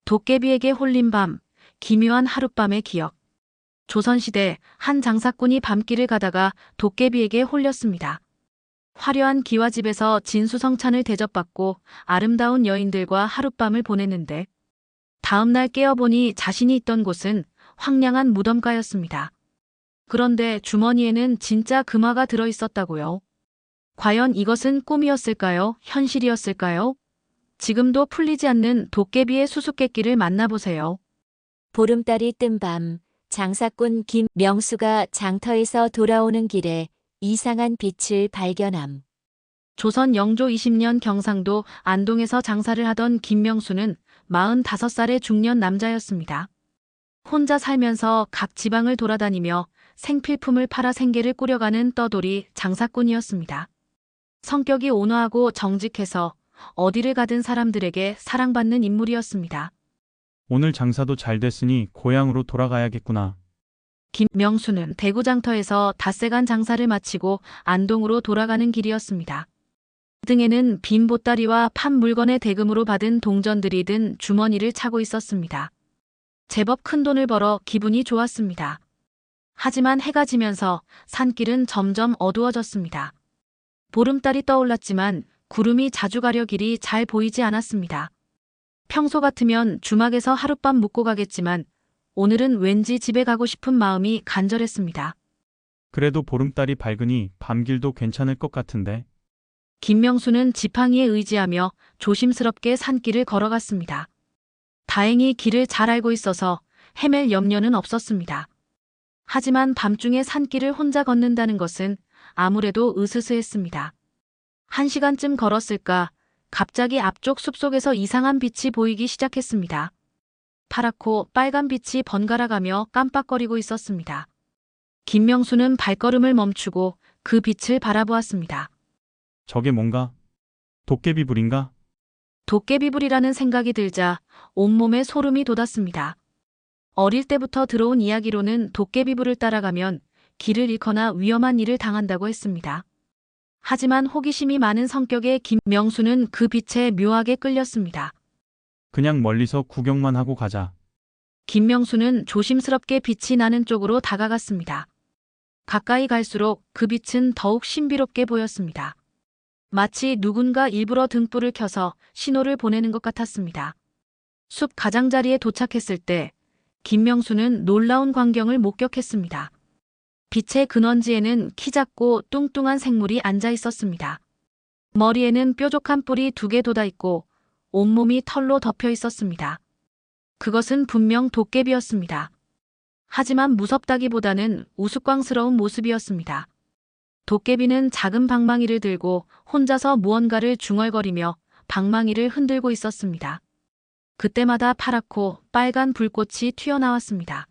도깨비에게 홀린 밤, 기묘한 하룻밤의 기억. 조선시대 한 장사꾼이 밤길을 가다가 도깨비에게 홀렸습니다. 화려한 기와집에서 진수성찬을 대접받고 아름다운 여인들과 하룻밤을 보냈는데 다음날 깨어보니 자신이 있던 곳은 황량한 무덤가였습니다. 그런데 주머니에는 진짜 금화가 들어있었다고요. 과연 이것은 꿈이었을까요? 현실이었을까요? 지금도 풀리지 않는 도깨비의 수수께끼를 만나보세요. 보름달이 뜬 밤, 장사꾼 김명수가 장터에서 돌아오는 길에 이상한 빛을 발견함. 조선 영조 20년 경상도 안동에서 장사를 하던 김명수는 45살의 중년 남자였습니다. 혼자 살면서 각 지방을 돌아다니며 생필품을 팔아 생계를 꾸려가는 떠돌이 장사꾼이었습니다. 성격이 온화하고 정직해서 어디를 가든 사람들에게 사랑받는 인물이었습니다. 오늘 장사도 잘 됐으니 고향으로 돌아가야겠구나. 김명수는 대구 장터에서 닷새간 장사를 마치고 안동으로 돌아가는 길이었습니다. 등에는 빈 보따리와 판 물건의 대금으로 받은 동전들이 든 주머니를 차고 있었습니다. 제법 큰 돈을 벌어 기분이 좋았습니다. 하지만 해가 지면서 산길은 점점 어두워졌습니다. 보름달이 떠올랐지만 구름이 자주 가려 길이 잘 보이지 않았습니다. 평소 같으면 주막에서 하룻밤 묵고 가겠지만 오늘은 왠지 집에 가고 싶은 마음이 간절했습니다. 그래도 보름달이 밝으니 밤길도 괜찮을 것 같은데. 김명수는 지팡이에 의지하며 조심스럽게 산길을 걸어갔습니다. 다행히 길을 잘 알고 있어서 헤맬 염려는 없었습니다. 하지만 밤중에 산길을 혼자 걷는다는 것은 아무래도 으스스했습니다. 1시간쯤 걸었을까 갑자기 앞쪽 숲속에서 이상한 빛이 보이기 시작했습니다. 파랗고 빨간 빛이 번갈아가며 깜빡거리고 있었습니다. 김명수는 발걸음을 멈추고 그 빛을 바라보았습니다. 저게 뭔가? 도깨비불인가? 도깨비불이라는 생각이 들자 온몸에 소름이 돋았습니다. 어릴 때부터 들어온 이야기로는 도깨비불을 따라가면 길을 잃거나 위험한 일을 당한다고 했습니다. 하지만 호기심이 많은 성격의 김명수는 그 빛에 묘하게 끌렸습니다. 그냥 멀리서 구경만 하고 가자. 김명수는 조심스럽게 빛이 나는 쪽으로 다가갔습니다. 가까이 갈수록 그 빛은 더욱 신비롭게 보였습니다. 마치 누군가 일부러 등불을 켜서 신호를 보내는 것 같았습니다. 숲 가장자리에 도착했을 때 김명수는 놀라운 광경을 목격했습니다. 빛의 근원지에는 키 작고 뚱뚱한 생물이 앉아 있었습니다. 머리에는 뾰족한 뿔이 2개 돋아 있고 온몸이 털로 덮여 있었습니다. 그것은 분명 도깨비였습니다. 하지만 무섭다기보다는 우스꽝스러운 모습이었습니다. 도깨비는 작은 방망이를 들고 혼자서 무언가를 중얼거리며 방망이를 흔들고 있었습니다. 그때마다 파랗고 빨간 불꽃이 튀어나왔습니다.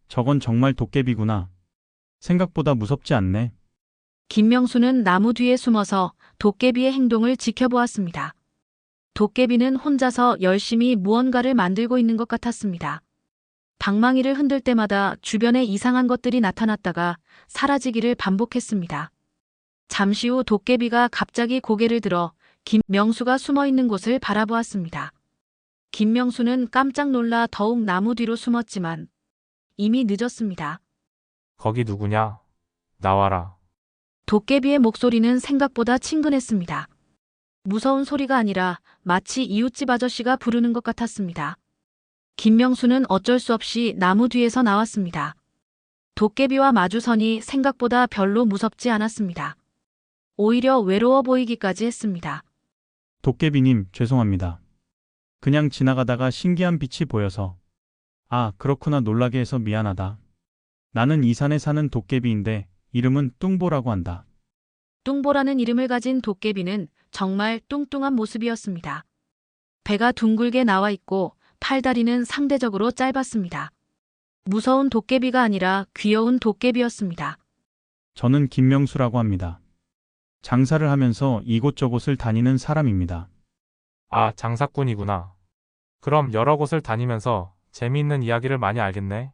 저건 정말 도깨비구나. 생각보다 무섭지 않네. 김명수는 나무 뒤에 숨어서 도깨비의 행동을 지켜보았습니다. 도깨비는 혼자서 열심히 무언가를 만들고 있는 것 같았습니다. 방망이를 흔들 때마다 주변에 이상한 것들이 나타났다가 사라지기를 반복했습니다. 잠시 후 도깨비가 갑자기 고개를 들어 김명수가 숨어 있는 곳을 바라보았습니다. 김명수는 깜짝 놀라 더욱 나무 뒤로 숨었지만 이미 늦었습니다. 거기 누구냐? 나와라. 도깨비의 목소리는 생각보다 친근했습니다. 무서운 소리가 아니라 마치 이웃집 아저씨가 부르는 것 같았습니다. 김명수는 어쩔 수 없이 나무 뒤에서 나왔습니다. 도깨비와 마주서니 생각보다 별로 무섭지 않았습니다. 오히려 외로워 보이기까지 했습니다. 도깨비님, 죄송합니다. 그냥 지나가다가 신기한 빛이 보여서. 아, 그렇구나. 놀라게 해서 미안하다. 나는 이 산에 사는 도깨비인데 이름은 뚱보라고 한다. 뚱보라는 이름을 가진 도깨비는 정말 뚱뚱한 모습이었습니다. 배가 둥글게 나와 있고 팔다리는 상대적으로 짧았습니다. 무서운 도깨비가 아니라 귀여운 도깨비였습니다. 저는 김명수라고 합니다. 장사를 하면서 이곳저곳을 다니는 사람입니다. 아, 장사꾼이구나. 그럼 여러 곳을 다니면서 재미있는 이야기를 많이 알겠네.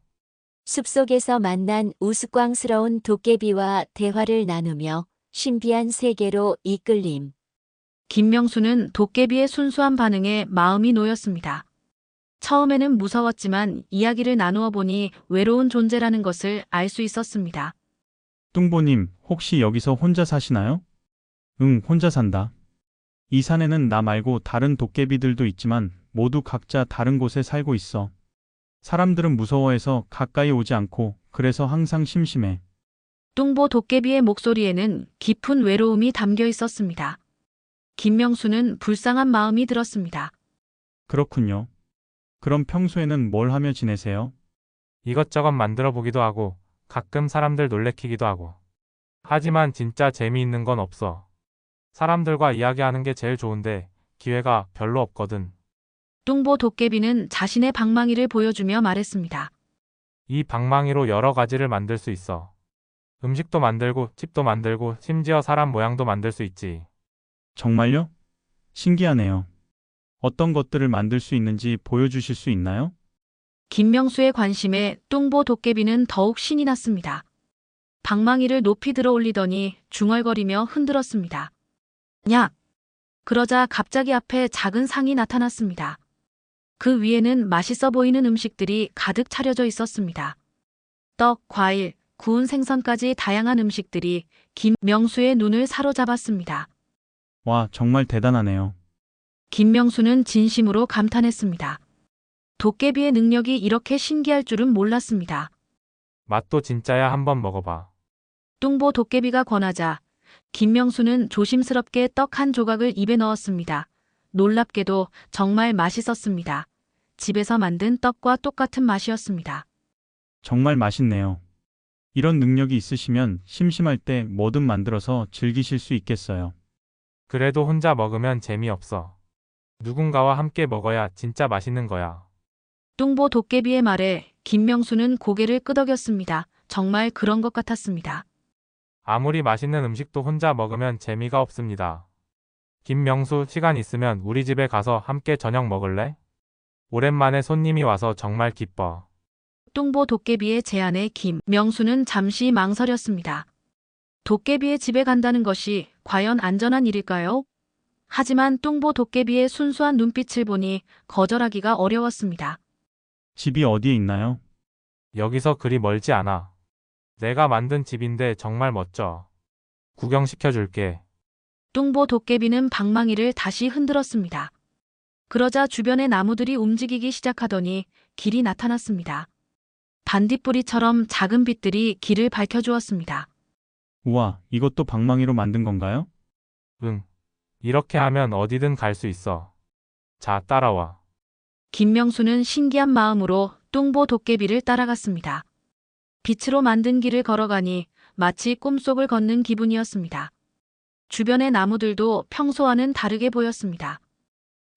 숲속에서 만난 우스꽝스러운 도깨비와 대화를 나누며 신비한 세계로 이끌림. 김명수는 도깨비의 순수한 반응에 마음이 놓였습니다. 처음에는 무서웠지만 이야기를 나누어 보니 외로운 존재라는 것을 알 수 있었습니다. 뚱보님, 혹시 여기서 혼자 사시나요? 응, 혼자 산다. 이 산에는 나 말고 다른 도깨비들도 있지만 모두 각자 다른 곳에 살고 있어. 사람들은 무서워해서 가까이 오지 않고 그래서 항상 심심해. 뚱보 도깨비의 목소리에는 깊은 외로움이 담겨 있었습니다. 김명수는 불쌍한 마음이 들었습니다. 그렇군요. 그럼 평소에는 뭘 하며 지내세요? 이것저것 만들어 보기도 하고 가끔 사람들 놀래키기도 하고. 하지만 진짜 재미있는 건 없어. 사람들과 이야기하는 게 제일 좋은데 기회가 별로 없거든. 뚱보 도깨비는 자신의 방망이를 보여주며 말했습니다. 이 방망이로 여러 가지를 만들 수 있어. 음식도 만들고 집도 만들고 심지어 사람 모양도 만들 수 있지. 정말요? 신기하네요. 어떤 것들을 만들 수 있는지 보여주실 수 있나요? 김명수의 관심에 뚱보 도깨비는 더욱 신이 났습니다. 방망이를 높이 들어 올리더니 중얼거리며 흔들었습니다. 약! 그러자 갑자기 앞에 작은 상이 나타났습니다. 그 위에는 맛있어 보이는 음식들이 가득 차려져 있었습니다. 떡, 과일, 구운 생선까지 다양한 음식들이 김명수의 눈을 사로잡았습니다. 와, 정말 대단하네요. 김명수는 진심으로 감탄했습니다. 도깨비의 능력이 이렇게 신기할 줄은 몰랐습니다. 맛도 진짜야 한번 먹어봐. 뚱보 도깨비가 권하자 김명수는 조심스럽게 떡 한 조각을 입에 넣었습니다. 놀랍게도 정말 맛있었습니다. 집에서 만든 떡과 똑같은 맛이었습니다. 정말 맛있네요. 이런 능력이 있으시면 심심할 때 뭐든 만들어서 즐기실 수 있겠어요. 그래도 혼자 먹으면 재미없어. 누군가와 함께 먹어야 진짜 맛있는 거야. 뚱보 도깨비의 말에 김명수는 고개를 끄덕였습니다. 정말 그런 것 같았습니다. 아무리 맛있는 음식도 혼자 먹으면 재미가 없습니다. 김명수, 시간 있으면 우리 집에 가서 함께 저녁 먹을래? 오랜만에 손님이 와서 정말 기뻐. 뚱보 도깨비의 제안에 김명수는 잠시 망설였습니다. 도깨비의 집에 간다는 것이 과연 안전한 일일까요? 하지만 뚱보 도깨비의 순수한 눈빛을 보니 거절하기가 어려웠습니다. 집이 어디에 있나요? 여기서 그리 멀지 않아. 내가 만든 집인데 정말 멋져. 구경시켜줄게. 뚱보 도깨비는 방망이를 다시 흔들었습니다. 그러자 주변의 나무들이 움직이기 시작하더니 길이 나타났습니다. 반딧불이처럼 작은 빛들이 길을 밝혀주었습니다. 우와, 이것도 방망이로 만든 건가요? 응. 이렇게 하면 어디든 갈 수 있어. 자, 따라와. 김명수는 신기한 마음으로 뚱보 도깨비를 따라갔습니다. 빛으로 만든 길을 걸어가니 마치 꿈속을 걷는 기분이었습니다. 주변의 나무들도 평소와는 다르게 보였습니다.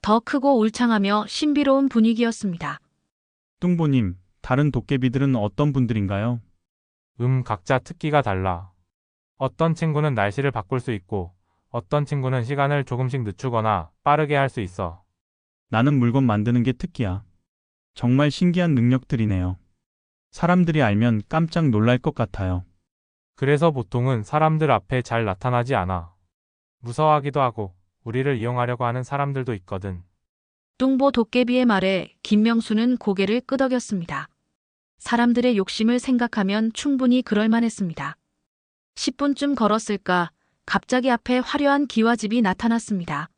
더 크고 울창하며 신비로운 분위기였습니다. 뚱보님, 다른 도깨비들은 어떤 분들인가요? 각자 특기가 달라. 어떤 친구는 날씨를 바꿀 수 있고, 어떤 친구는 시간을 조금씩 늦추거나 빠르게 할 수 있어. 나는 물건 만드는 게 특기야. 정말 신기한 능력들이네요. 사람들이 알면 깜짝 놀랄 것 같아요. 그래서 보통은 사람들 앞에 잘 나타나지 않아. 무서워하기도 하고, 우리를 이용하려고 하는 사람들도 있거든. 뚱보 도깨비의 말에 김명수는 고개를 끄덕였습니다. 사람들의 욕심을 생각하면 충분히 그럴만했습니다. 10분쯤 걸었을까 갑자기 앞에 화려한 기와집이 나타났습니다.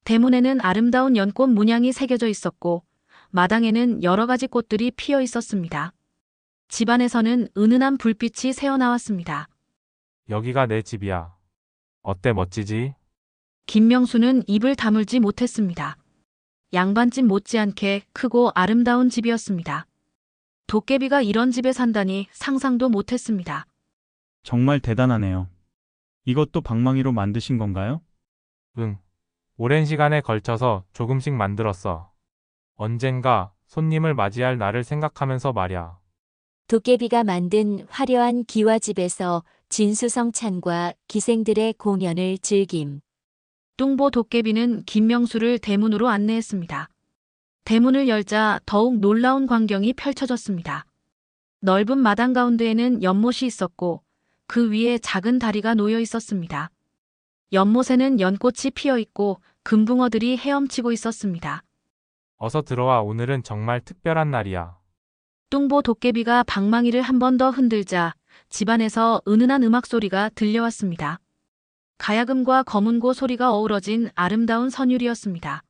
대문에는 아름다운 연꽃 문양이 새겨져 있었고 마당에는 여러 가지 꽃들이 피어 있었습니다. 집 안에서는 은은한 불빛이 새어나왔습니다. 여기가 내 집이야. 어때, 멋지지? 김명수는 입을 다물지 못했습니다. 양반집 못지않게 크고 아름다운 집이었습니다. 도깨비가 이런 집에 산다니 상상도 못했습니다. 정말 대단하네요. 이것도 방망이로 만드신 건가요? 응. 오랜 시간에 걸쳐서 조금씩 만들었어. 언젠가 손님을 맞이할 날을 생각하면서 말야. 도깨비가 만든 화려한 기와집에서 진수성찬과 기생들의 공연을 즐김. 뚱보 도깨비는 김명수를 대문으로 안내했습니다. 대문을 열자 더욱 놀라운 광경이 펼쳐졌습니다. 넓은 마당 가운데에는 연못이 있었고 그 위에 작은 다리가 놓여 있었습니다. 연못에는 연꽃이 피어 있고 금붕어들이 헤엄치고 있었습니다. 어서 들어와. 오늘은 정말 특별한 날이야. 뚱보 도깨비가 방망이를 한 번 더 흔들자 집안에서 은은한 음악 소리가 들려왔습니다. 가야금과 검은고 소리가 어우러진 아름다운 선율이었습니다.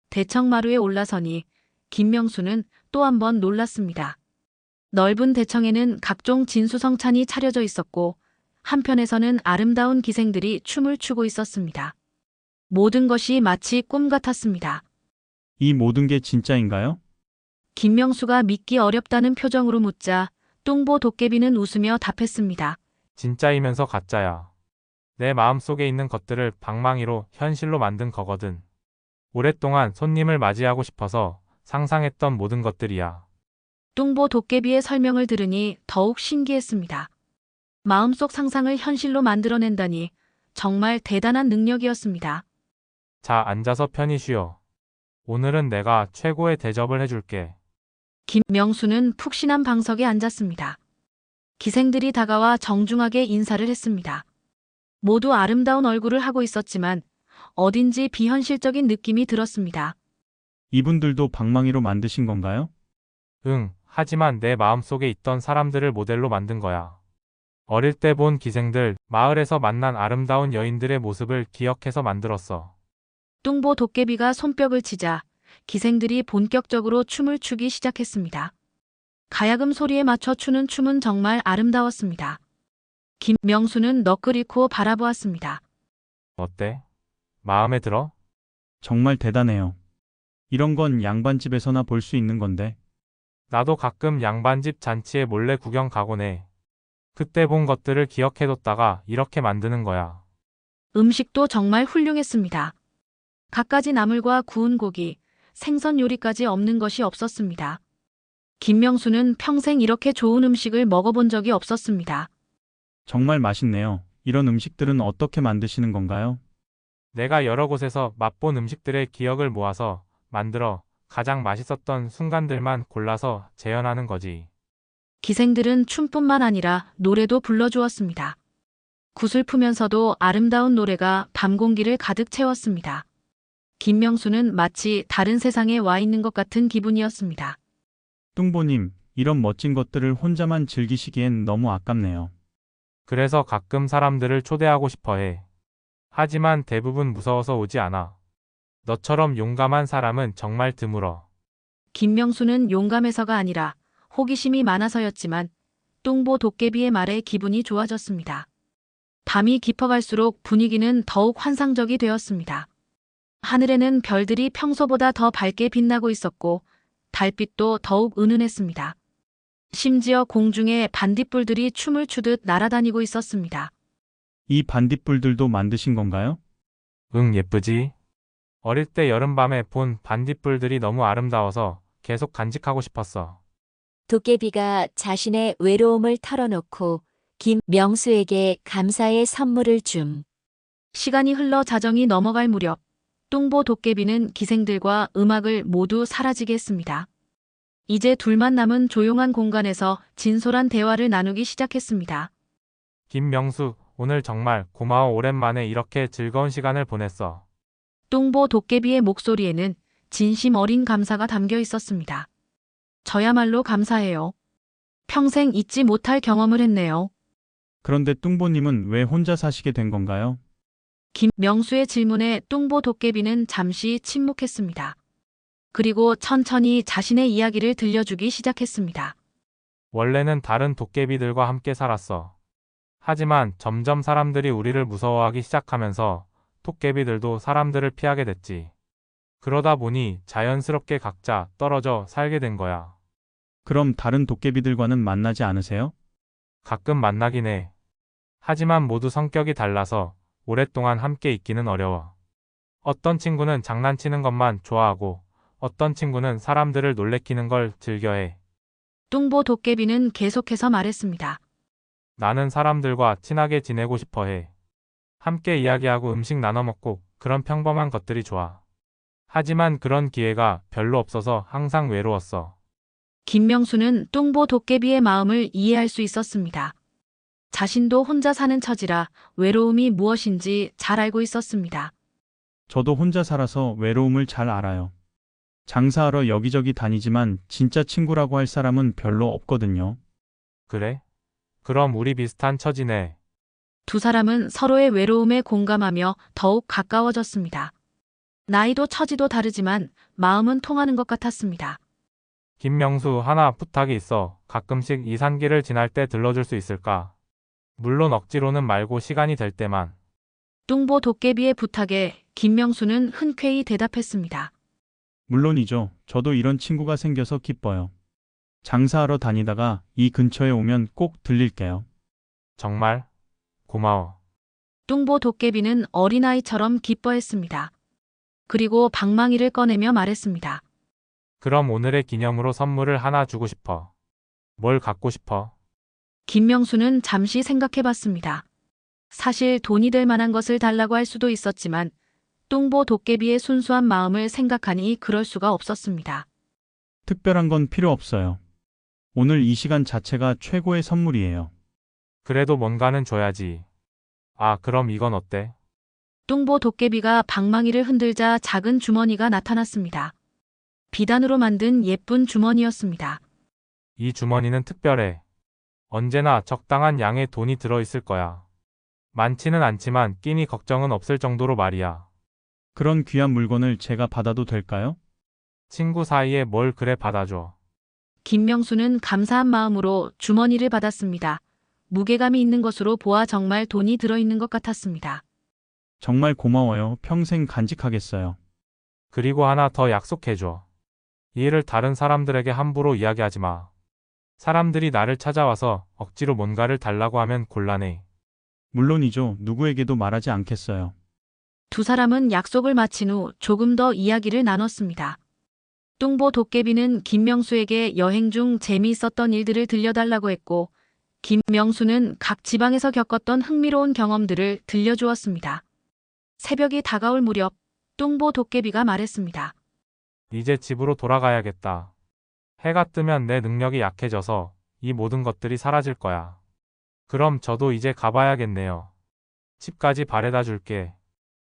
대청마루에 올라서니 김명수는 또 한 번 놀랐습니다. 넓은 대청에는 각종 진수성찬이 차려져 있었고 한편에서는 아름다운 기생들이 춤을 추고 있었습니다. 모든 것이 마치 꿈 같았습니다. 이 모든 게 진짜인가요? 김명수가 믿기 어렵다는 표정으로 묻자 뚱보 도깨비는 웃으며 답했습니다. 진짜이면서 가짜야. 내 마음속에 있는 것들을 방망이로 현실로 만든 거거든. 오랫동안 손님을 맞이하고 싶어서 상상했던 모든 것들이야. 뚱보 도깨비의 설명을 들으니 더욱 신기했습니다. 마음속 상상을 현실로 만들어낸다니 정말 대단한 능력이었습니다. 자, 앉아서 편히 쉬어. 오늘은 내가 최고의 대접을 해줄게. 김명수는 푹신한 방석에 앉았습니다. 기생들이 다가와 정중하게 인사를 했습니다. 모두 아름다운 얼굴을 하고 있었지만 어딘지 비현실적인 느낌이 들었습니다. 이분들도 방망이로 만드신 건가요? 응, 하지만 내 마음속에 있던 사람들을 모델로 만든 거야. 어릴 때 본 기생들, 마을에서 만난 아름다운 여인들의 모습을 기억해서 만들었어. 뚱보 도깨비가 손뼉을 치자 기생들이 본격적으로 춤을 추기 시작했습니다. 가야금 소리에 맞춰 추는 춤은 정말 아름다웠습니다. 김명수는 너클 잃고 바라보았습니다. 어때? 마음에 들어? 정말 대단해요. 이런 건 양반집에서나 볼 수 있는 건데. 나도 가끔 양반집 잔치에 몰래 구경 가곤 해. 그때 본 것들을 기억해뒀다가 이렇게 만드는 거야. 음식도 정말 훌륭했습니다. 갖가지 나물과 구운 고기, 생선 요리까지 없는 것이 없었습니다. 김명수는 평생 이렇게 좋은 음식을 먹어본 적이 없었습니다. 정말 맛있네요. 이런 음식들은 어떻게 만드시는 건가요? 내가 여러 곳에서 맛본 음식들의 기억을 모아서 만들어 가장 맛있었던 순간들만 골라서 재현하는 거지. 기생들은 춤뿐만 아니라 노래도 불러주었습니다. 구슬프면서도 아름다운 노래가 밤 공기를 가득 채웠습니다. 김명수는 마치 다른 세상에 와 있는 것 같은 기분이었습니다. 뚱보님, 이런 멋진 것들을 혼자만 즐기시기엔 너무 아깝네요. 그래서 가끔 사람들을 초대하고 싶어 해. 하지만 대부분 무서워서 오지 않아. 너처럼 용감한 사람은 정말 드물어. 김명수는 용감해서가 아니라 호기심이 많아서였지만 뚱보 도깨비의 말에 기분이 좋아졌습니다. 밤이 깊어갈수록 분위기는 더욱 환상적이 되었습니다. 하늘에는 별들이 평소보다 더 밝게 빛나고 있었고 달빛도 더욱 은은했습니다. 심지어 공중에 반딧불들이 춤을 추듯 날아다니고 있었습니다. 이 반딧불들도 만드신 건가요? 응, 예쁘지? 어릴 때 여름밤에 본 반딧불들이 너무 아름다워서 계속 간직하고 싶었어. 도깨비가 자신의 외로움을 털어놓고 김명수에게 감사의 선물을 줌. 시간이 흘러 자정이 넘어갈 무렵 뚱보 도깨비는 기생들과 음악을 모두 사라지게 했습니다. 이제 둘만 남은 조용한 공간에서 진솔한 대화를 나누기 시작했습니다. 김명수, 오늘 정말 고마워. 오랜만에 이렇게 즐거운 시간을 보냈어. 뚱보 도깨비의 목소리에는 진심 어린 감사가 담겨 있었습니다. 저야말로 감사해요. 평생 잊지 못할 경험을 했네요. 그런데 뚱보님은 왜 혼자 사시게 된 건가요? 김명수의 질문에 뚱보 도깨비는 잠시 침묵했습니다. 그리고 천천히 자신의 이야기를 들려주기 시작했습니다. 원래는 다른 도깨비들과 함께 살았어. 하지만 점점 사람들이 우리를 무서워하기 시작하면서 도깨비들도 사람들을 피하게 됐지. 그러다 보니 자연스럽게 각자 떨어져 살게 된 거야. 그럼 다른 도깨비들과는 만나지 않으세요? 가끔 만나긴 해. 하지만 모두 성격이 달라서 오랫동안 함께 있기는 어려워. 어떤 친구는 장난치는 것만 좋아하고 어떤 친구는 사람들을 놀래키는 걸 즐겨해. 뚱보 도깨비는 계속해서 말했습니다. 나는 사람들과 친하게 지내고 싶어 해. 함께 이야기하고 음식 나눠 먹고 그런 평범한 것들이 좋아. 하지만 그런 기회가 별로 없어서 항상 외로웠어. 김명수는 뚱보 도깨비의 마음을 이해할 수 있었습니다. 자신도 혼자 사는 처지라 외로움이 무엇인지 잘 알고 있었습니다. 저도 혼자 살아서 외로움을 잘 알아요. 장사하러 여기저기 다니지만 진짜 친구라고 할 사람은 별로 없거든요. 그래? 그럼 우리 비슷한 처지네. 두 사람은 서로의 외로움에 공감하며 더욱 가까워졌습니다. 나이도 처지도 다르지만 마음은 통하는 것 같았습니다. 김명수, 하나 부탁이 있어. 가끔씩 이 산길을 지날 때 들러줄 수 있을까? 물론 억지로는 말고 시간이 될 때만. 뚱보 도깨비의 부탁에 김명수는 흔쾌히 대답했습니다. 물론이죠. 저도 이런 친구가 생겨서 기뻐요. 장사하러 다니다가 이 근처에 오면 꼭 들릴게요. 정말? 고마워. 뚱보 도깨비는 어린아이처럼 기뻐했습니다. 그리고 방망이를 꺼내며 말했습니다. 그럼 오늘의 기념으로 선물을 하나 주고 싶어. 뭘 갖고 싶어? 김명수는 잠시 생각해봤습니다. 사실 돈이 될 만한 것을 달라고 할 수도 있었지만 뚱보 도깨비의 순수한 마음을 생각하니 그럴 수가 없었습니다. 특별한 건 필요 없어요. 오늘 이 시간 자체가 최고의 선물이에요. 그래도 뭔가는 줘야지. 아, 그럼 이건 어때? 뚱보 도깨비가 방망이를 흔들자 작은 주머니가 나타났습니다. 비단으로 만든 예쁜 주머니였습니다. 이 주머니는 특별해. 언제나 적당한 양의 돈이 들어있을 거야. 많지는 않지만 끼니 걱정은 없을 정도로 말이야. 그런 귀한 물건을 제가 받아도 될까요? 친구 사이에 뭘 그래 받아줘. 김명수는 감사한 마음으로 주머니를 받았습니다. 무게감이 있는 것으로 보아 정말 돈이 들어있는 것 같았습니다. 정말 고마워요. 평생 간직하겠어요. 그리고 하나 더 약속해줘. 이 일을 다른 사람들에게 함부로 이야기하지 마. 사람들이 나를 찾아와서 억지로 뭔가를 달라고 하면 곤란해. 물론이죠. 누구에게도 말하지 않겠어요. 두 사람은 약속을 마친 후 조금 더 이야기를 나눴습니다. 뚱보 도깨비는 김명수에게 여행 중 재미있었던 일들을 들려달라고 했고, 김명수는 각 지방에서 겪었던 흥미로운 경험들을 들려주었습니다. 새벽이 다가올 무렵 뚱보 도깨비가 말했습니다. 이제 집으로 돌아가야겠다. 해가 뜨면 내 능력이 약해져서 이 모든 것들이 사라질 거야. 그럼 저도 이제 가봐야겠네요. 집까지 바래다 줄게.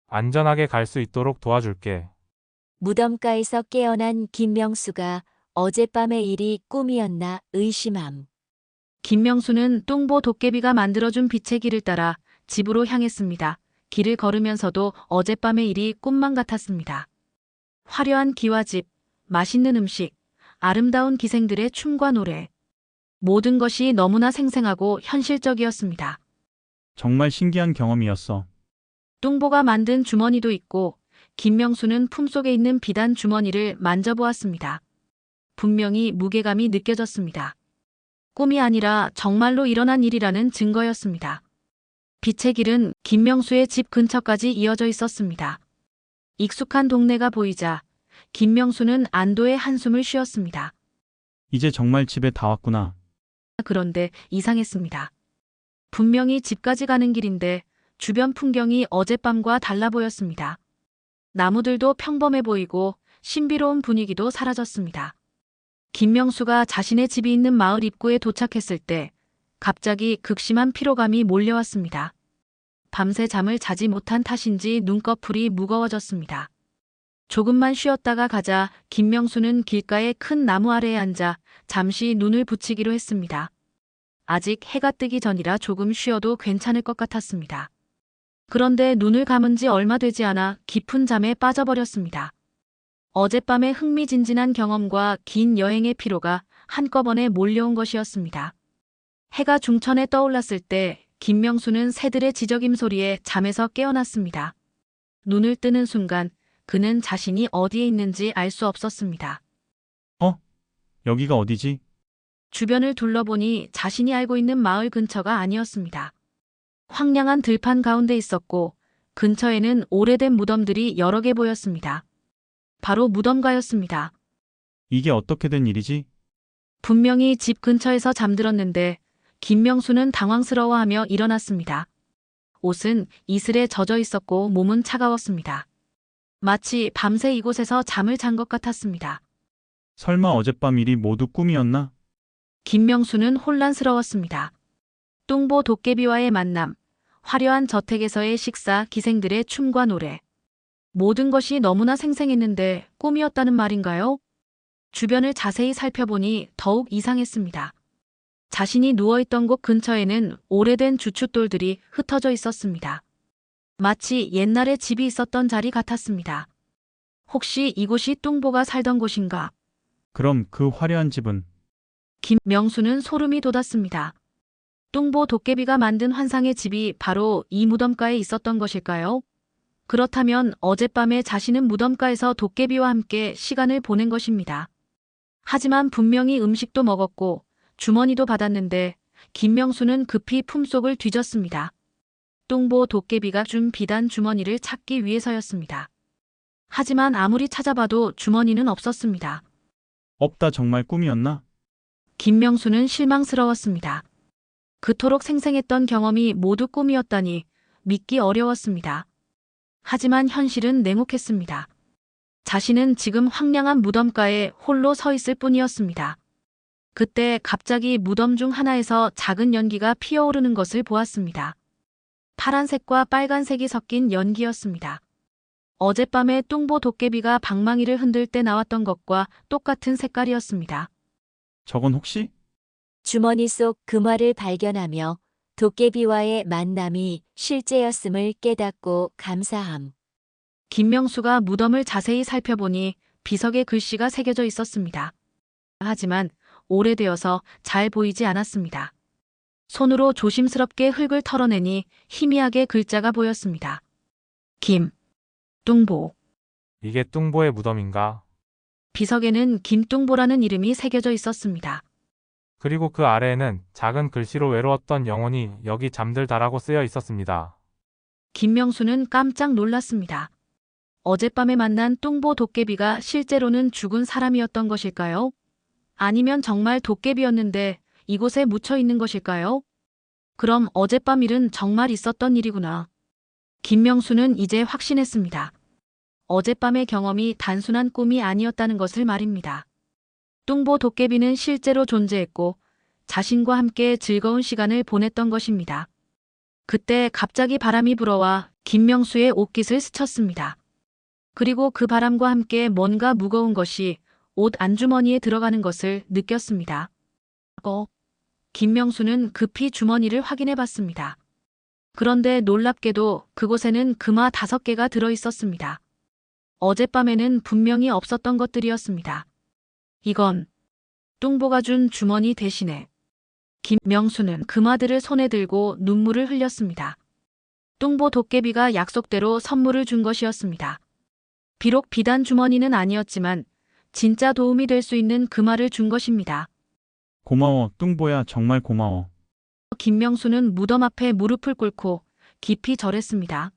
안전하게 갈 수 있도록 도와줄게. 무덤가에서 깨어난 김명수가 어젯밤의 일이 꿈이었나 의심함. 김명수는 뚱보 도깨비가 만들어준 빛의 길을 따라 집으로 향했습니다. 길을 걸으면서도 어젯밤의 일이 꿈만 같았습니다. 화려한 기와집, 맛있는 음식, 아름다운 기생들의 춤과 노래. 모든 것이 너무나 생생하고 현실적이었습니다. 정말 신기한 경험이었어. 뚱보가 만든 주머니도 있고 김명수는 품속에 있는 비단 주머니를 만져보았습니다. 분명히 무게감이 느껴졌습니다. 꿈이 아니라 정말로 일어난 일이라는 증거였습니다. 빛의 길은 김명수의 집 근처까지 이어져 있었습니다. 익숙한 동네가 보이자 김명수는 안도의 한숨을 쉬었습니다. 이제 정말 집에 다 왔구나. 그런데 이상했습니다. 분명히 집까지 가는 길인데 주변 풍경이 어젯밤과 달라 보였습니다. 나무들도 평범해 보이고 신비로운 분위기도 사라졌습니다. 김명수가 자신의 집이 있는 마을 입구에 도착했을 때 갑자기 극심한 피로감이 몰려왔습니다. 밤새 잠을 자지 못한 탓인지 눈꺼풀이 무거워졌습니다. 조금만 쉬었다가 가자 김명수는 길가의 큰 나무 아래에 앉아 잠시 눈을 붙이기로 했습니다. 아직 해가 뜨기 전이라 조금 쉬어도 괜찮을 것 같았습니다. 그런데 눈을 감은 지 얼마 되지 않아 깊은 잠에 빠져버렸습니다. 어젯밤의 흥미진진한 경험과 긴 여행의 피로가 한꺼번에 몰려온 것이었습니다. 해가 중천에 떠올랐을 때 김명수는 새들의 지저귐 소리에 잠에서 깨어났습니다. 눈을 뜨는 순간 그는 자신이 어디에 있는지 알 수 없었습니다. 여기가 어디지? 주변을 둘러보니 자신이 알고 있는 마을 근처가 아니었습니다. 황량한 들판 가운데 있었고 근처에는 오래된 무덤들이 여러 개 보였습니다. 바로 무덤가였습니다. 이게 어떻게 된 일이지? 분명히 집 근처에서 잠들었는데 김명수는 당황스러워하며 일어났습니다. 옷은 이슬에 젖어 있었고 몸은 차가웠습니다. 마치 밤새 이곳에서 잠을 잔 것 같았습니다. 설마 어젯밤 일이 모두 꿈이었나? 김명수는 혼란스러웠습니다. 뚱보 도깨비와의 만남, 화려한 저택에서의 식사, 기생들의 춤과 노래. 모든 것이 너무나 생생했는데 꿈이었다는 말인가요? 주변을 자세히 살펴보니 더욱 이상했습니다. 자신이 누워있던 곳 근처에는 오래된 주춧돌들이 흩어져 있었습니다. 마치 옛날에 집이 있었던 자리 같았습니다. 혹시 이곳이 뚱보가 살던 곳인가? 그럼 그 화려한 집은 김명수는 소름이 돋았습니다. 뚱보 도깨비가 만든 환상의 집이 바로 이 무덤가에 있었던 것일까요? 그렇다면 어젯밤에 자신은 무덤가에서 도깨비와 함께 시간을 보낸 것입니다. 하지만 분명히 음식도 먹었고 주머니도 받았는데 김명수는 급히 품속을 뒤졌습니다. 뚱보 도깨비가 준 비단 주머니를 찾기 위해서였습니다. 하지만 아무리 찾아봐도 주머니는 없었습니다. 없다. 정말 꿈이었나? 김명수는 실망스러웠습니다. 그토록 생생했던 경험이 모두 꿈이었다니 믿기 어려웠습니다. 하지만 현실은 냉혹했습니다. 자신은 지금 황량한 무덤가에 홀로 서 있을 뿐이었습니다. 그때 갑자기 무덤 중 하나에서 작은 연기가 피어오르는 것을 보았습니다. 파란색과 빨간색이 섞인 연기였습니다. 어젯밤에 뚱보 도깨비가 방망이를 흔들 때 나왔던 것과 똑같은 색깔이었습니다. 저건 혹시? 주머니 속 금화를 발견하며 도깨비와의 만남이 실제였음을 깨닫고 감사함. 김명수가 무덤을 자세히 살펴보니 비석에 글씨가 새겨져 있었습니다. 하지만 오래되어서 잘 보이지 않았습니다. 손으로 조심스럽게 흙을 털어내니 희미하게 글자가 보였습니다. 뚱보. 이게 뚱보의 무덤인가? 비석에는 김뚱보라는 이름이 새겨져 있었습니다. 그리고 그 아래에는 작은 글씨로 외로웠던 영혼이 여기 잠들다라고 쓰여 있었습니다. 김명수는 깜짝 놀랐습니다. 어젯밤에 만난 뚱보 도깨비가 실제로는 죽은 사람이었던 것일까요? 아니면 정말 도깨비였는데 이곳에 묻혀 있는 것일까요? 그럼 어젯밤 일은 정말 있었던 일이구나. 김명수는 이제 확신했습니다. 어젯밤의 경험이 단순한 꿈이 아니었다는 것을 말입니다. 뚱보 도깨비는 실제로 존재했고 자신과 함께 즐거운 시간을 보냈던 것입니다. 그때 갑자기 바람이 불어와 김명수의 옷깃을 스쳤습니다. 그리고 그 바람과 함께 뭔가 무거운 것이 옷 안주머니에 들어가는 것을 느꼈습니다. 김명수는 급히 주머니를 확인해 봤습니다. 그런데 놀랍게도 그곳에는 금화 5개가 들어 있었습니다. 어젯밤에는 분명히 없었던 것들이었습니다. 이건 뚱보가 준 주머니 대신에. 김명수는 금화들을 손에 들고 눈물을 흘렸습니다. 뚱보 도깨비가 약속대로 선물을 준 것이었습니다. 비록 비단 주머니는 아니었지만 진짜 도움이 될 수 있는 금화를 준 것입니다. 고마워. 뚱보야. 정말 고마워. 김명수는 무덤 앞에 무릎을 꿇고 깊이 절했습니다.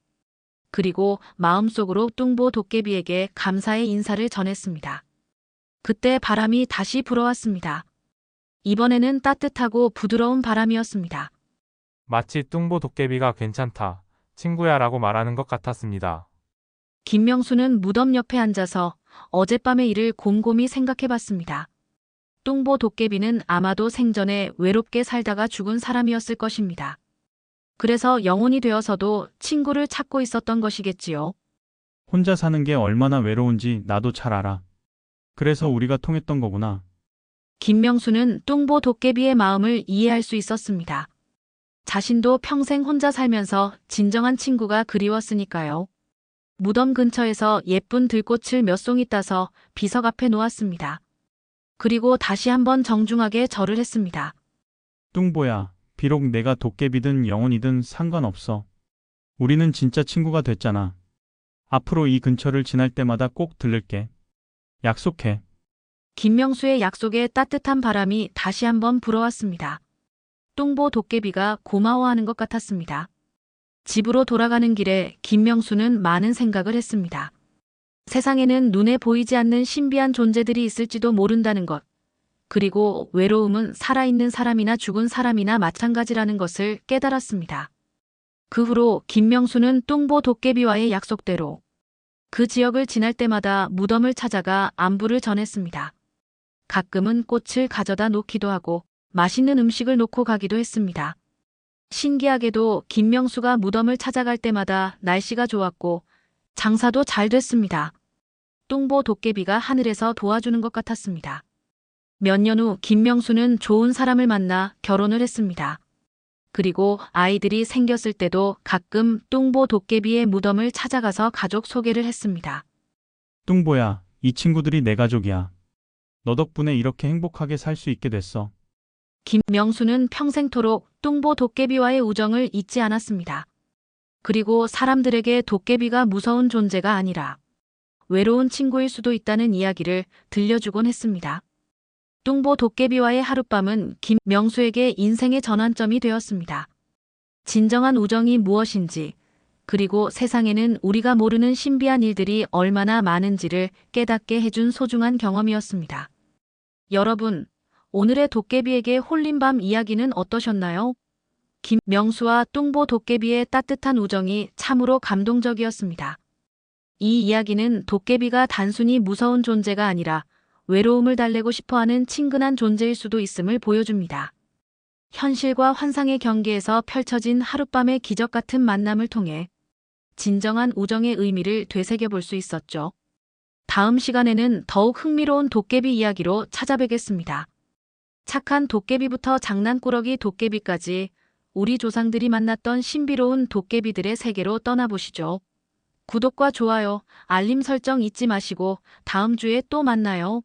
그리고 마음속으로 뚱보 도깨비에게 감사의 인사를 전했습니다. 그때 바람이 다시 불어왔습니다. 이번에는 따뜻하고 부드러운 바람이었습니다. 마치 뚱보 도깨비가 괜찮다, 친구야 라고 말하는 것 같았습니다. 김명수는 무덤 옆에 앉아서 어젯밤의 일을 곰곰이 생각해 봤습니다. 뚱보 도깨비는 아마도 생전에 외롭게 살다가 죽은 사람이었을 것입니다. 그래서 영혼이 되어서도 친구를 찾고 있었던 것이겠지요. 혼자 사는 게 얼마나 외로운지 나도 잘 알아. 그래서 우리가 통했던 거구나. 김명수는 뚱보 도깨비의 마음을 이해할 수 있었습니다. 자신도 평생 혼자 살면서 진정한 친구가 그리웠으니까요. 무덤 근처에서 예쁜 들꽃을 몇 송이 따서 비석 앞에 놓았습니다. 그리고 다시 한번 정중하게 절을 했습니다. 뚱보야. 비록 내가 도깨비든 영혼이든 상관없어. 우리는 진짜 친구가 됐잖아. 앞으로 이 근처를 지날 때마다 꼭 들를게. 약속해. 김명수의 약속에 따뜻한 바람이 다시 한번 불어왔습니다. 뚱보 도깨비가 고마워하는 것 같았습니다. 집으로 돌아가는 길에 김명수는 많은 생각을 했습니다. 세상에는 눈에 보이지 않는 신비한 존재들이 있을지도 모른다는 것. 그리고 외로움은 살아있는 사람이나 죽은 사람이나 마찬가지라는 것을 깨달았습니다. 그 후로 김명수는 뚱보 도깨비와의 약속대로 그 지역을 지날 때마다 무덤을 찾아가 안부를 전했습니다. 가끔은 꽃을 가져다 놓기도 하고 맛있는 음식을 놓고 가기도 했습니다. 신기하게도 김명수가 무덤을 찾아갈 때마다 날씨가 좋았고 장사도 잘 됐습니다. 뚱보 도깨비가 하늘에서 도와주는 것 같았습니다. 몇 년 후 김명수는 좋은 사람을 만나 결혼을 했습니다. 그리고 아이들이 생겼을 때도 가끔 뚱보 도깨비의 무덤을 찾아가서 가족 소개를 했습니다. 뚱보야, 이 친구들이 내 가족이야. 너 덕분에 이렇게 행복하게 살 수 있게 됐어. 김명수는 평생토록 뚱보 도깨비와의 우정을 잊지 않았습니다. 그리고 사람들에게 도깨비가 무서운 존재가 아니라 외로운 친구일 수도 있다는 이야기를 들려주곤 했습니다. 뚱보 도깨비와의 하룻밤은 김명수에게 인생의 전환점이 되었습니다. 진정한 우정이 무엇인지, 그리고 세상에는 우리가 모르는 신비한 일들이 얼마나 많은지를 깨닫게 해준 소중한 경험이었습니다. 여러분, 오늘의 도깨비에게 홀린 밤 이야기는 어떠셨나요? 김명수와 뚱보 도깨비의 따뜻한 우정이 참으로 감동적이었습니다. 이 이야기는 도깨비가 단순히 무서운 존재가 아니라 외로움을 달래고 싶어하는 친근한 존재일 수도 있음을 보여줍니다. 현실과 환상의 경계에서 펼쳐진 하룻밤의 기적 같은 만남을 통해 진정한 우정의 의미를 되새겨볼 수 있었죠. 다음 시간에는 더욱 흥미로운 도깨비 이야기로 찾아뵙겠습니다. 착한 도깨비부터 장난꾸러기 도깨비까지 우리 조상들이 만났던 신비로운 도깨비들의 세계로 떠나보시죠. 구독과 좋아요, 알림 설정 잊지 마시고 다음 주에 또 만나요.